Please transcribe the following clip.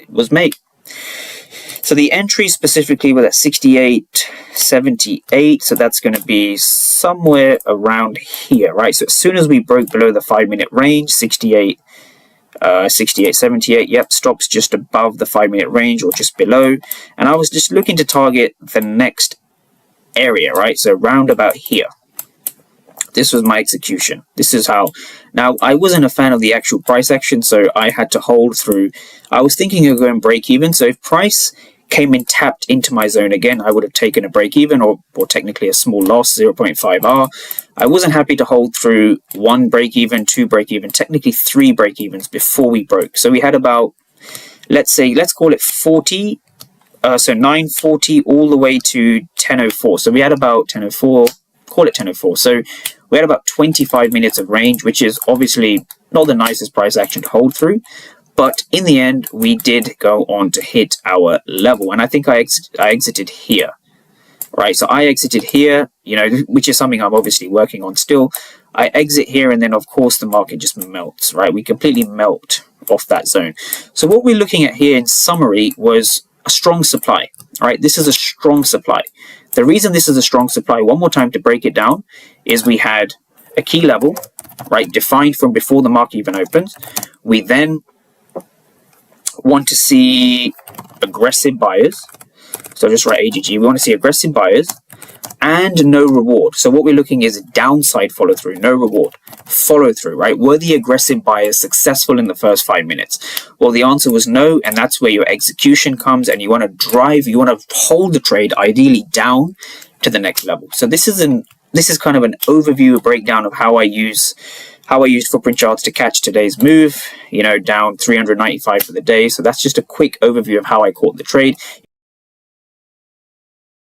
was made. So the entry specifically was at 68.78, so that's going to be somewhere around here, right? So as soon as we broke below the 5-minute range, 68.78, yep, stops just above the 5-minute range or just below, and I was just looking to target the next area, right? So round about here. This was my execution. This is how. Now, I wasn't a fan of the actual price action, so I had to hold through. I was thinking of going break even, so if price came and tapped into my zone again, I would have taken a break even, or technically a small loss, 0.5R. I wasn't happy to hold through 1 break even, 2 break even, technically 3 break evens before we broke. So we had about, let's call it 40, so 940 all the way to 1004. So we had about 1004, call it 1004. So we had about 25 minutes of range, which is obviously not the nicest price action to hold through. But in the end, we did go on to hit our level. And I think I exited here, right? So I exited here, you know, which is something I'm obviously working on still. I exit here, and then, of course, the market just melts, right? We completely melt off that zone. So what we're looking at here in summary was a strong supply, right? This is a strong supply. The reason this is a strong supply, one more time to break it down, is we had a key level, right, defined from before the market even opens. We then want to see aggressive buyers. So just write AGG. We want to see aggressive buyers and no reward. So what we're looking is downside follow through, no reward. Follow through, right? Were the aggressive buyers successful in the first 5 minutes? Well, the answer was no, and that's where your execution comes, and you want to drive, you want to hold the trade ideally down to the next level. So this is kind of an overview, a breakdown of how I use footprint charts to catch today's move, you know, down 395 for the day. So that's just a quick overview of how I caught the trade.